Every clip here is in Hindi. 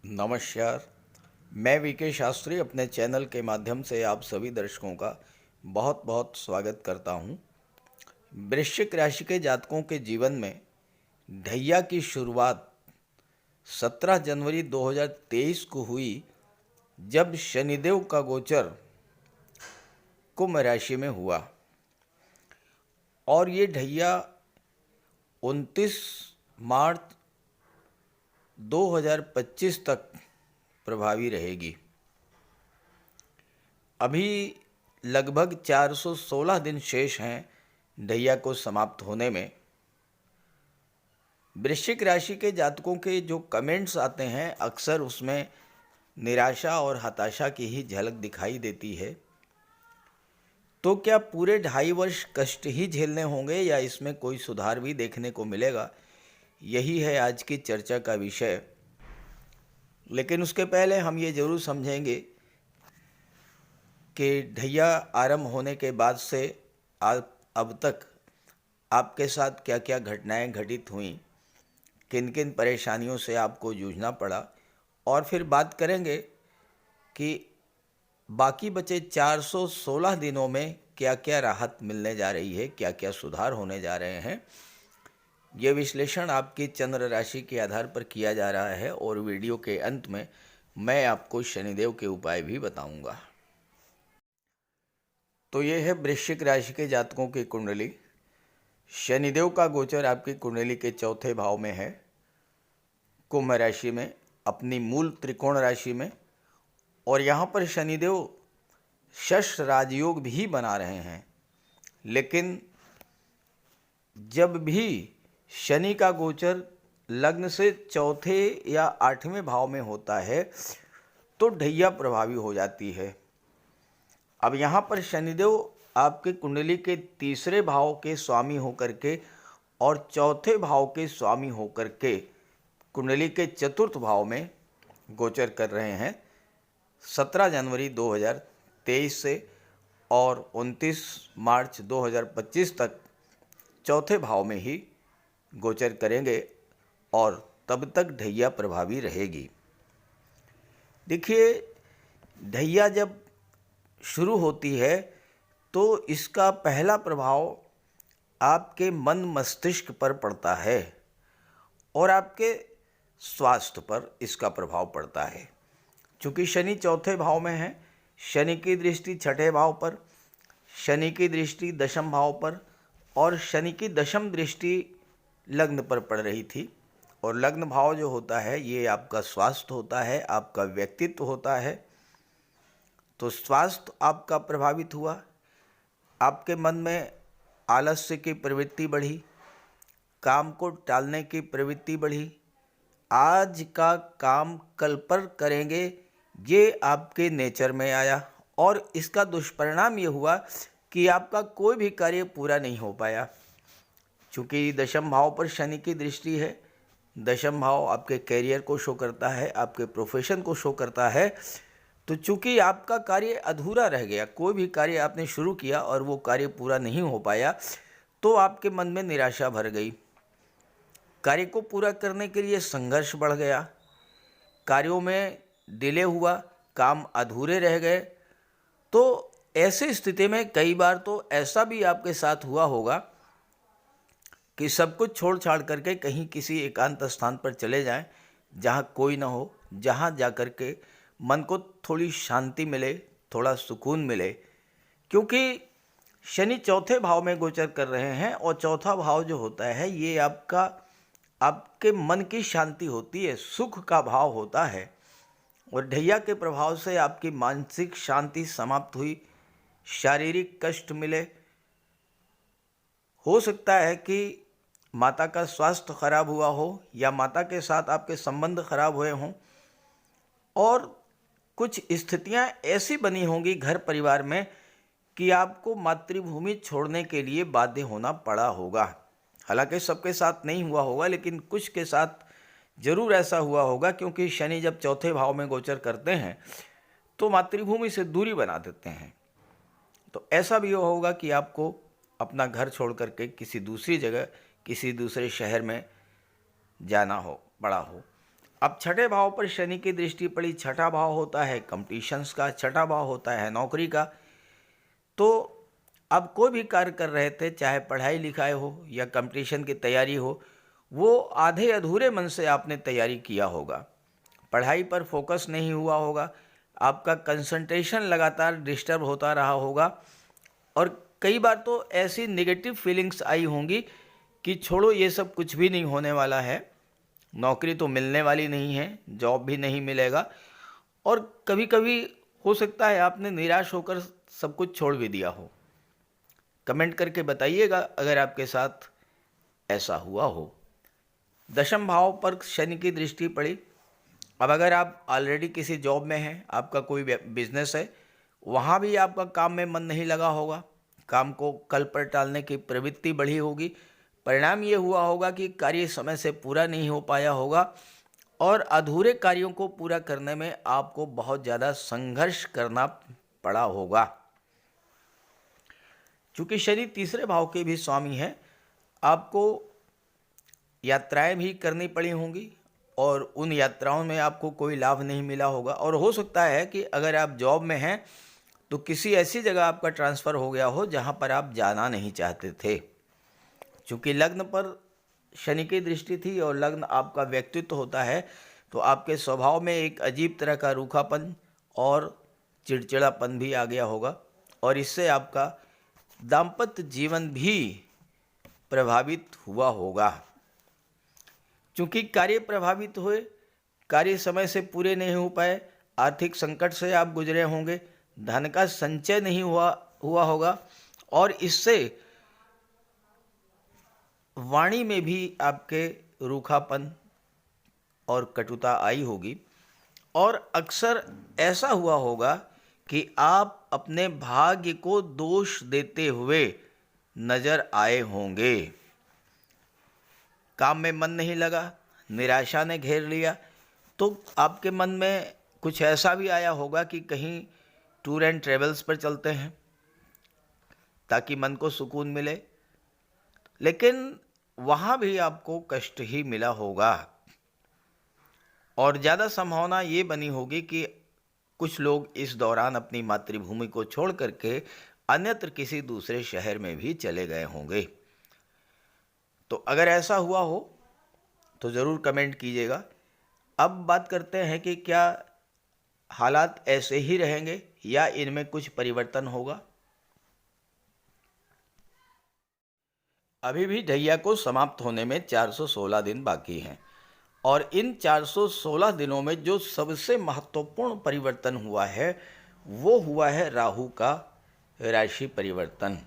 नमस्कार। मैं वीके शास्त्री अपने चैनल के माध्यम से आप सभी दर्शकों का बहुत बहुत स्वागत करता हूं। वृश्चिक राशि के जातकों के जीवन में ढैया की शुरुआत 17 जनवरी 2023 को हुई, जब शनिदेव का गोचर कुंभ राशि में हुआ और ये ढैया 29 मार्च 2025 तक प्रभावी रहेगी। अभी लगभग 416 दिन शेष हैं ढैया को समाप्त होने में। वृश्चिक राशि के जातकों के जो कमेंट्स आते हैं, अक्सर उसमें निराशा और हताशा की ही झलक दिखाई देती है। तो क्या पूरे 2.5 वर्ष कष्ट ही झेलने होंगे या इसमें कोई सुधार भी देखने को मिलेगा? यही है आज की चर्चा का विषय। लेकिन उसके पहले हम ये ज़रूर समझेंगे कि ढैया आरंभ होने के बाद से अब तक आपके साथ क्या क्या घटनाएं घटित हुईं, किन किन परेशानियों से आपको जूझना पड़ा, और फिर बात करेंगे कि बाकी बचे 416 दिनों में क्या क्या राहत मिलने जा रही है, क्या क्या सुधार होने जा रहे हैं। ये विश्लेषण आपकी चंद्र राशि के आधार पर किया जा रहा है और वीडियो के अंत में मैं आपको शनिदेव के उपाय भी बताऊंगा। तो ये है वृश्चिक राशि के जातकों की कुंडली। शनिदेव का गोचर आपकी कुंडली के चौथे भाव में है, कुंभ राशि में, अपनी मूल त्रिकोण राशि में। और यहाँ पर शनिदेव षष्ठ राजयोग भी बना रहे हैं। लेकिन जब भी शनि का गोचर लग्न से चौथे या 8वें भाव में होता है तो ढैया प्रभावी हो जाती है। अब यहाँ पर शनिदेव आपके कुंडली के तीसरे भाव के स्वामी होकर के और चौथे भाव के स्वामी होकर के कुंडली के चतुर्थ भाव में गोचर कर रहे हैं 17 जनवरी 2023 से और 29 मार्च 2025 तक चौथे भाव में ही गोचर करेंगे और तब तक ढैया प्रभावी रहेगी। देखिए, ढैया जब शुरू होती है तो इसका पहला प्रभाव आपके मन मस्तिष्क पर पड़ता है और आपके स्वास्थ्य पर इसका प्रभाव पड़ता है। चूँकि शनि चौथे भाव में है, शनि की दृष्टि छठे भाव पर, शनि की दृष्टि दशम भाव पर और शनि की दशम दृष्टि लग्न पर पड़ रही थी। और लग्न भाव जो होता है ये आपका स्वास्थ्य होता है, आपका व्यक्तित्व होता है। तो स्वास्थ्य आपका प्रभावित हुआ, आपके मन में आलस्य की प्रवृत्ति बढ़ी, काम को टालने की प्रवृत्ति बढ़ी, आज का काम कल पर करेंगे ये आपके नेचर में आया। और इसका दुष्परिणाम ये हुआ कि आपका कोई भी कार्य पूरा नहीं हो पाया। चूँकि दशम भाव पर शनि की दृष्टि है, दशम भाव आपके कैरियर को शो करता है, आपके प्रोफेशन को शो करता है। तो चूँकि आपका कार्य अधूरा रह गया, कोई भी कार्य आपने शुरू किया और वो कार्य पूरा नहीं हो पाया, तो आपके मन में निराशा भर गई। कार्य को पूरा करने के लिए संघर्ष बढ़ गया, कार्यों में डिले हुआ, काम अधूरे रह गए। तो ऐसी स्थिति में कई बार तो ऐसा भी आपके साथ हुआ होगा कि सब कुछ छोड़ छाड़ करके कहीं किसी एकांत स्थान पर चले जाएं, जहाँ कोई ना हो, जहाँ जा कर के मन को थोड़ी शांति मिले, थोड़ा सुकून मिले। क्योंकि शनि चौथे भाव में गोचर कर रहे हैं और चौथा भाव जो होता है ये आपके मन की शांति होती है, सुख का भाव होता है। और ढैया के प्रभाव से आपकी मानसिक शांति समाप्त हुई, शारीरिक कष्ट मिले। हो सकता है कि माता का स्वास्थ्य खराब हुआ हो या माता के साथ आपके संबंध खराब हुए हों, और कुछ स्थितियां ऐसी बनी होंगी घर परिवार में कि आपको मातृभूमि छोड़ने के लिए बाध्य होना पड़ा होगा। हालांकि सबके साथ नहीं हुआ होगा, लेकिन कुछ के साथ जरूर ऐसा हुआ होगा। क्योंकि शनि जब चौथे भाव में गोचर करते हैं तो मातृभूमि से दूरी बना देते हैं। तो ऐसा भी होगा कि आपको अपना घर छोड़ करके किसी दूसरी जगह, किसी दूसरे शहर में जाना हो पड़ा हो। अब छठे भाव पर शनि की दृष्टि पड़ी। छठा भाव होता है कंपटीशंस का, छठा भाव होता है नौकरी का। तो अब कोई भी कार्य कर रहे थे, चाहे पढ़ाई लिखाई हो या कंपटीशन की तैयारी हो, वो आधे अधूरे मन से आपने तैयारी किया होगा, पढ़ाई पर फोकस नहीं हुआ होगा, आपका कंसंट्रेशन लगातार डिस्टर्ब होता रहा होगा और कई बार तो ऐसी नेगेटिव फीलिंग्स आई होंगी कि छोड़ो ये सब कुछ भी नहीं होने वाला है, नौकरी तो मिलने वाली नहीं है, जॉब भी नहीं मिलेगा। और कभी कभी हो सकता है आपने निराश होकर सब कुछ छोड़ भी दिया हो। कमेंट करके बताइएगा अगर आपके साथ ऐसा हुआ हो। दशम भाव पर शनि की दृष्टि पड़ी। अब अगर आप ऑलरेडी किसी जॉब में हैं, आपका कोई बिजनेस है, वहाँ भी आपका काम में मन नहीं लगा होगा, काम को कल पर टालने की प्रवृत्ति बढ़ी होगी। परिणाम ये हुआ होगा कि कार्य समय से पूरा नहीं हो पाया होगा और अधूरे कार्यों को पूरा करने में आपको बहुत ज़्यादा संघर्ष करना पड़ा होगा। चूँकि शनि तीसरे भाव के भी स्वामी हैं, आपको यात्राएं भी करनी पड़ी होंगी और उन यात्राओं में आपको कोई लाभ नहीं मिला होगा। और हो सकता है कि अगर आप जॉब में हैं तो किसी ऐसी जगह आपका ट्रांसफ़र हो गया हो जहां पर आप जाना नहीं चाहते थे। चूँकि लग्न पर शनि की दृष्टि थी और लग्न आपका व्यक्तित्व होता है, तो आपके स्वभाव में एक अजीब तरह का रूखापन और चिड़चिड़ापन भी आ गया होगा और इससे आपका दाम्पत्य जीवन भी प्रभावित हुआ होगा। चूँकि कार्य प्रभावित हुए, कार्य समय से पूरे नहीं हो पाए, आर्थिक संकट से आप गुजरे होंगे, धन का संचय नहीं हुआ होगा और इससे वाणी में भी आपके रूखापन और कटुता आई होगी और अक्सर ऐसा हुआ होगा कि आप अपने भाग्य को दोष देते हुए नजर आए होंगे। काम में मन नहीं लगा, निराशा ने घेर लिया, तो आपके मन में कुछ ऐसा भी आया होगा कि कहीं टूर एंड ट्रेवल्स पर चलते हैं ताकि मन को सुकून मिले, लेकिन वहाँ भी आपको कष्ट ही मिला होगा और ज़्यादा संभावना ये बनी होगी कि कुछ लोग इस दौरान अपनी मातृभूमि को छोड़ करके अन्यत्र किसी दूसरे शहर में भी चले गए होंगे। तो अगर ऐसा हुआ हो तो ज़रूर कमेंट कीजिएगा। अब बात करते हैं कि क्या हालात ऐसे ही रहेंगे या इनमें कुछ परिवर्तन होगा। अभी भी ढैया को समाप्त होने में 416 दिन बाकी हैं और इन 416 दिनों में जो सबसे महत्वपूर्ण परिवर्तन हुआ है वो हुआ है राहु का राशि परिवर्तन।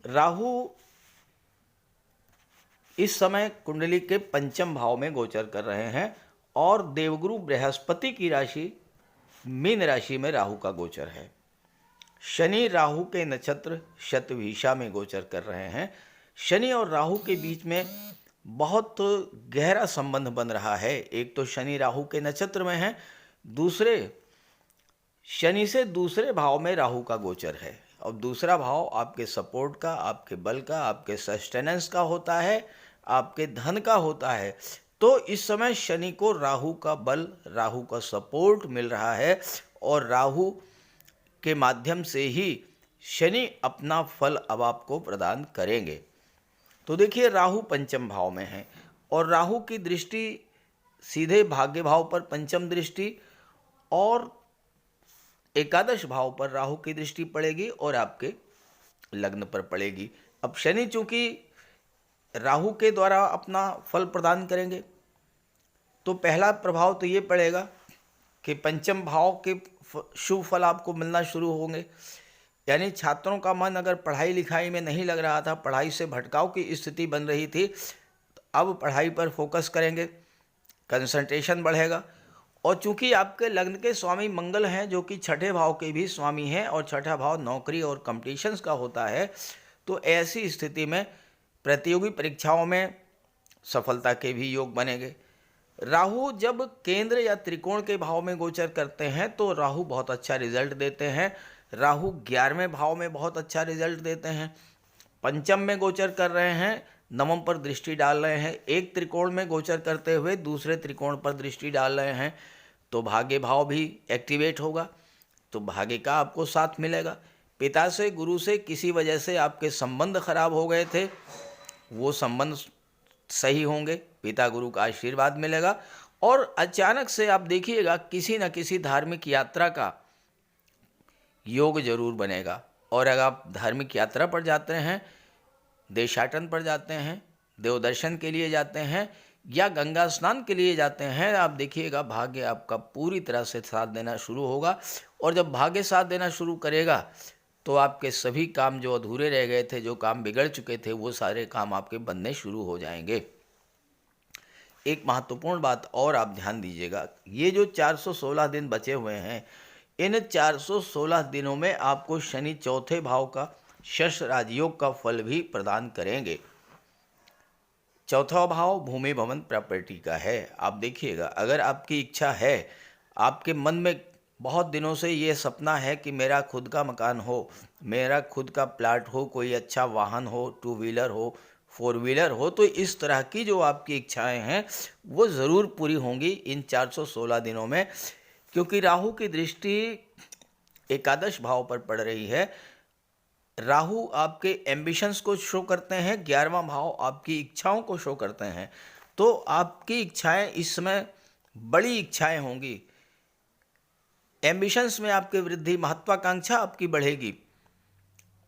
राहु इस समय कुंडली के पंचम भाव में गोचर कर रहे हैं और देवगुरु बृहस्पति की राशि मीन राशि में राहु का गोचर है। शनि राहु के नक्षत्र शतभिषा में गोचर कर रहे हैं। शनि और राहु के बीच में बहुत गहरा संबंध बन रहा है। एक तो शनि राहु के नक्षत्र में है, दूसरे शनि से दूसरे भाव में राहु का गोचर है और दूसरा भाव आपके सपोर्ट का, आपके बल का, आपके सस्टेनेंस का होता है, आपके धन का होता है। तो इस समय शनि को राहु का बल, राहु का सपोर्ट मिल रहा है और राहु के माध्यम से ही शनि अपना फल अब आपको प्रदान करेंगे। तो देखिए, राहु पंचम भाव में है और राहु की दृष्टि सीधे भाग्य भाव पर पंचम दृष्टि और एकादश भाव पर राहु की दृष्टि पड़ेगी और आपके लग्न पर पड़ेगी। अब शनि चूंकि राहु के द्वारा अपना फल प्रदान करेंगे तो पहला प्रभाव तो ये पड़ेगा कि पंचम भाव के शुभ फल आपको मिलना शुरू होंगे। यानी छात्रों का मन अगर पढ़ाई लिखाई में नहीं लग रहा था, पढ़ाई से भटकाव की स्थिति बन रही थी, तो अब पढ़ाई पर फोकस करेंगे, कंसंट्रेशन बढ़ेगा। और चूंकि आपके लग्न के स्वामी मंगल हैं जो कि छठे भाव के भी स्वामी हैं और छठा भाव नौकरी और कॉम्पिटिशन्स का होता है, तो ऐसी स्थिति में प्रतियोगी परीक्षाओं में सफलता के भी योग बनेंगे। राहु जब केंद्र या त्रिकोण के भाव में गोचर करते हैं तो राहु बहुत अच्छा रिजल्ट देते हैं। राहु 11वें भाव में बहुत अच्छा रिजल्ट देते हैं। पंचम में गोचर कर रहे हैं नवम पर दृष्टि डाल रहे हैं, एक त्रिकोण में गोचर करते हुए दूसरे त्रिकोण पर दृष्टि डाल रहे हैं, तो भाग्य भाव भी एक्टिवेट होगा, तो भाग्य का आपको साथ मिलेगा। पिता से, गुरु से किसी वजह से आपके संबंध खराब हो गए थे, वो संबंध सही होंगे, पिता गुरु का आशीर्वाद मिलेगा। और अचानक से आप देखिएगा किसी न किसी धार्मिक यात्रा का योग जरूर बनेगा। और अगर आप धार्मिक यात्रा पर जाते हैं, देशाटन पर जाते हैं, देवदर्शन के लिए जाते हैं या गंगा स्नान के लिए जाते हैं, आप देखिएगा भाग्य आपका पूरी तरह से साथ देना शुरू होगा। और जब भाग्य साथ देना शुरू करेगा तो आपके सभी काम जो अधूरे रह गए थे, जो काम बिगड़ चुके थे, वो सारे काम आपके बनने शुरू हो जाएंगे। एक महत्वपूर्ण बात और आप ध्यान दीजिएगा, ये जो 416 दिन बचे हुए हैं, इन 416 दिनों में आपको शनि चौथे भाव का शश राजयोग का फल भी प्रदान करेंगे। चौथा भाव भूमि भवन प्रॉपर्टी का है। आप देखिएगा, अगर आपकी इच्छा है, आपके मन में बहुत दिनों से ये सपना है कि मेरा खुद का मकान हो, मेरा खुद का प्लाट हो, कोई अच्छा वाहन हो, टू व्हीलर हो, फोर व्हीलर हो, तो इस तरह की जो आपकी इच्छाएं हैं वो ज़रूर पूरी होंगी इन 416 दिनों में, क्योंकि राहु की दृष्टि एकादश भाव पर पड़ रही है। राहु आपके एम्बिशंस को शो करते हैं, 11वां भाव आपकी इच्छाओं को शो करते हैं। तो आपकी इच्छाएं इस समय बड़ी इच्छाएं होंगी, एम्बिशंस में आपकी वृद्धि, महत्वाकांक्षा आपकी बढ़ेगी।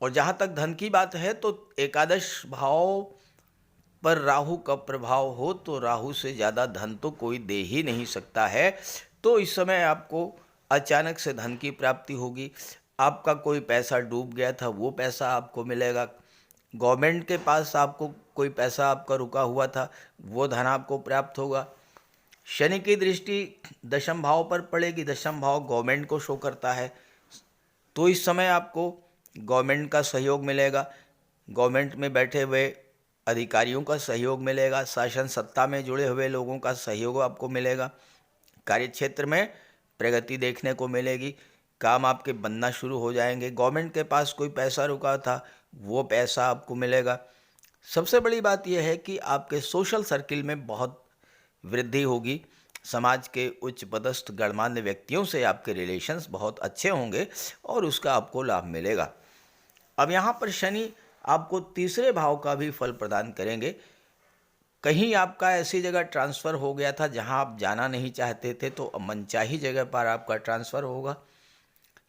और जहाँ तक धन की बात है तो एकादश भाव पर राहु का प्रभाव हो तो राहु से ज़्यादा धन तो कोई दे ही नहीं सकता है। तो इस समय आपको अचानक से धन की प्राप्ति होगी। आपका कोई पैसा डूब गया था, वो पैसा आपको मिलेगा। गवर्नमेंट के पास आपको कोई पैसा आपका रुका हुआ था, वो धन आपको प्राप्त होगा। शनि की दृष्टि दशम भाव पर पड़ेगी, दशम भाव गवर्नमेंट को शो करता है, तो इस समय आपको गवर्नमेंट का सहयोग मिलेगा, गवर्नमेंट में बैठे हुए अधिकारियों का सहयोग मिलेगा, शासन सत्ता में जुड़े हुए लोगों का सहयोग आपको मिलेगा। कार्यक्षेत्र में प्रगति देखने को मिलेगी, काम आपके बनना शुरू हो जाएंगे। गवर्नमेंट के पास कोई पैसा रुका था, वो पैसा आपको मिलेगा। सबसे बड़ी बात यह है कि आपके सोशल सर्किल में बहुत वृद्धि होगी, समाज के उच्च पदस्थ गणमान्य व्यक्तियों से आपके रिलेशंस बहुत अच्छे होंगे और उसका आपको लाभ मिलेगा। अब यहाँ पर शनि आपको तीसरे भाव का भी फल प्रदान करेंगे। कहीं आपका ऐसी जगह ट्रांसफ़र हो गया था जहाँ आप जाना नहीं चाहते थे, तो मनचाही जगह पर आपका ट्रांसफ़र होगा।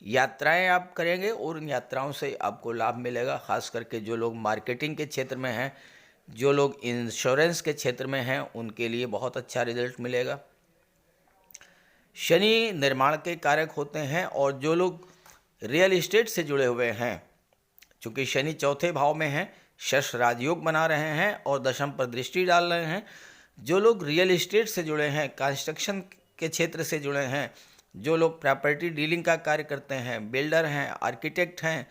यात्राएं आप करेंगे और उन यात्राओं से आपको लाभ मिलेगा। खास करके जो लोग मार्केटिंग के क्षेत्र में हैं, जो लोग इंश्योरेंस के क्षेत्र में हैं, उनके लिए बहुत अच्छा रिजल्ट मिलेगा। शनि निर्माण के कारक होते हैं और जो लोग रियल इस्टेट से जुड़े हुए हैं, चूँकि शनि चौथे भाव में हैं, शश राजयोग बना रहे हैं और दशम पर दृष्टि डाल रहे हैं। जो लोग रियल इस्टेट से जुड़े हैं, कंस्ट्रक्शन के क्षेत्र से जुड़े हैं, जो लोग प्रॉपर्टी डीलिंग का कार्य करते हैं, बिल्डर हैं, आर्किटेक्ट हैं,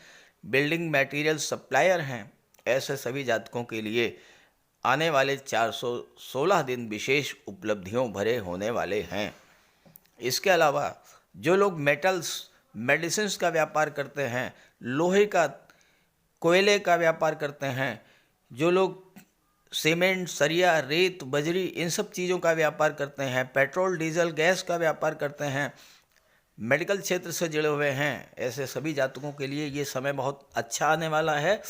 बिल्डिंग मटेरियल सप्लायर हैं, ऐसे सभी जातकों के लिए आने वाले 416 दिन विशेष उपलब्धियों भरे होने वाले हैं। इसके अलावा जो लोग मेटल्स, मेडिसिन्स का व्यापार करते हैं, लोहे का, कोयले का व्यापार करते हैं, जो लोग सीमेंट, सरिया, रेत, बजरी, इन सब चीज़ों का व्यापार करते हैं, पेट्रोल, डीजल, गैस का व्यापार करते हैं, मेडिकल क्षेत्र से जुड़े हुए हैं, ऐसे सभी जातकों के लिए ये समय बहुत अच्छा आने वाला है।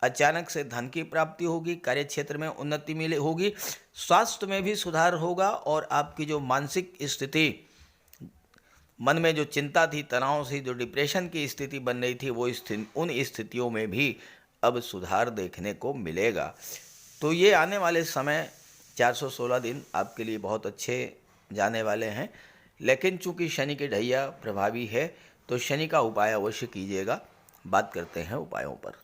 अचानक से धन की प्राप्ति होगी, कार्य क्षेत्र में उन्नति मिले होगी, स्वास्थ्य में भी सुधार होगा और आपकी जो मानसिक स्थिति, मन में जो चिंता थी, तनाव थी, जो डिप्रेशन की स्थिति बन रही थी, वो उन स्थितियों में भी अब सुधार देखने को मिलेगा। तो ये आने वाले समय 416 दिन आपके लिए बहुत अच्छे जाने वाले हैं। लेकिन चूंकि शनि के ढैया प्रभावी है तो शनि का उपाय अवश्य कीजिएगा। बात करते हैं उपायों पर।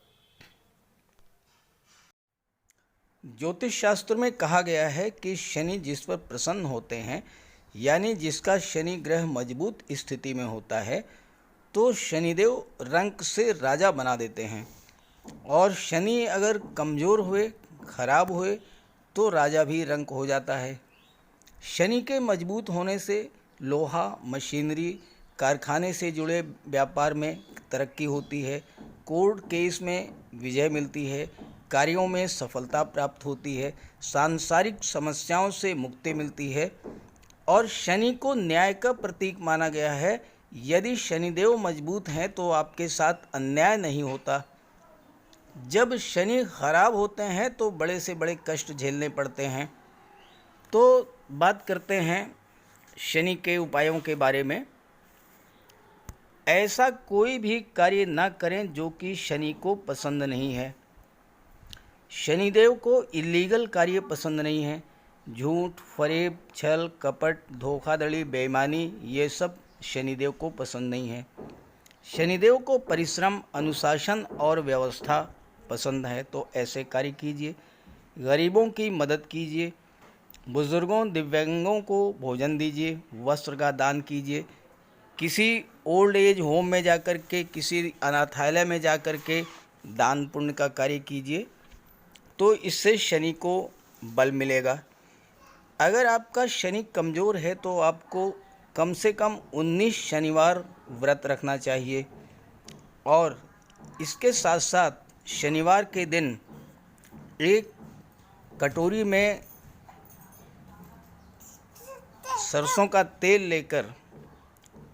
ज्योतिष शास्त्र में कहा गया है कि शनि जिस पर प्रसन्न होते हैं, यानी जिसका शनि ग्रह मजबूत स्थिति में होता है, तो शनिदेव रंक से राजा बना देते हैं। और शनि अगर कमज़ोर हुए, खराब हुए, तो राजा भी रंक हो जाता है। शनि के मजबूत होने से लोहा, मशीनरी, कारखाने से जुड़े व्यापार में तरक्की होती है, कोर्ट केस में विजय मिलती है, कार्यों में सफलता प्राप्त होती है, सांसारिक समस्याओं से मुक्ति मिलती है और शनि को न्याय का प्रतीक माना गया है। यदि शनिदेव मजबूत हैं तो आपके साथ अन्याय नहीं होता। जब शनि खराब होते हैं तो बड़े से बड़े कष्ट झेलने पड़ते हैं। तो बात करते हैं शनि के उपायों के बारे में। ऐसा कोई भी कार्य ना करें जो कि शनि को पसंद नहीं है। शनिदेव को इलीगल कार्य पसंद नहीं है। झूठ, फरेब, छल, कपट, धोखाधड़ी, बेईमानी, ये सब शनिदेव को पसंद नहीं है। शनिदेव को परिश्रम, अनुशासन और व्यवस्था पसंद है। तो ऐसे कार्य कीजिए। गरीबों की मदद कीजिए, बुजुर्गों, दिव्यांगों को भोजन दीजिए, वस्त्र का दान कीजिए, किसी ओल्ड एज होम में जाकर के, किसी अनाथालय में जाकर के दान पुण्य का कार्य कीजिए। तो इससे शनि को बल मिलेगा। अगर आपका शनि कमज़ोर है तो आपको कम से कम 19 शनिवार व्रत रखना चाहिए। और इसके साथ साथ शनिवार के दिन एक कटोरी में सरसों का तेल लेकर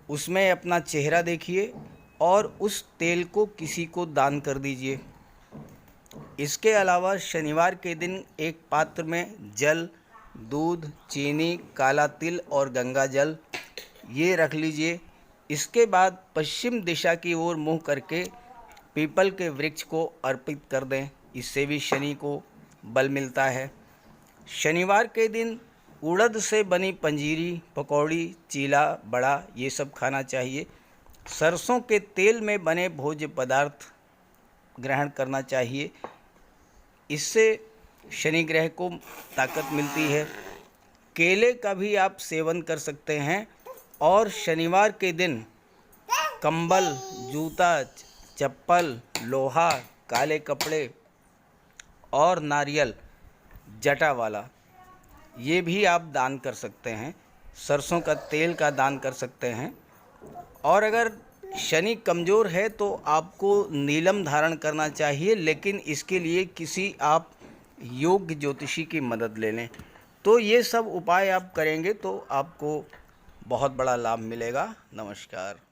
उसमें अपना चेहरा देखिए और उस तेल को किसी को दान कर दीजिए। इसके अलावा शनिवार के दिन एक पात्र में जल, दूध, चीनी, काला तिल और गंगा जल ये रख लीजिए। इसके बाद पश्चिम दिशा की ओर मुँह करके पीपल के वृक्ष को अर्पित कर दें। इससे भी शनि को बल मिलता है। शनिवार के दिन उड़द से बनी पंजीरी, पकौड़ी, चीला, बड़ा ये सब खाना चाहिए। सरसों के तेल में बने भोज्य पदार्थ ग्रहण करना चाहिए। इससे शनि ग्रह को ताकत मिलती है। केले का भी आप सेवन कर सकते हैं। और शनिवार के दिन कंबल, जूता, चप्पल, लोहा, काले कपड़े और नारियल जटा वाला ये भी आप दान कर सकते हैं। सरसों का तेल का दान कर सकते हैं। और अगर शनि कमज़ोर है तो आपको नीलम धारण करना चाहिए, लेकिन इसके लिए किसी आप योग्य ज्योतिषी की मदद ले लें। तो ये सब उपाय आप करेंगे तो आपको बहुत बड़ा लाभ मिलेगा। नमस्कार।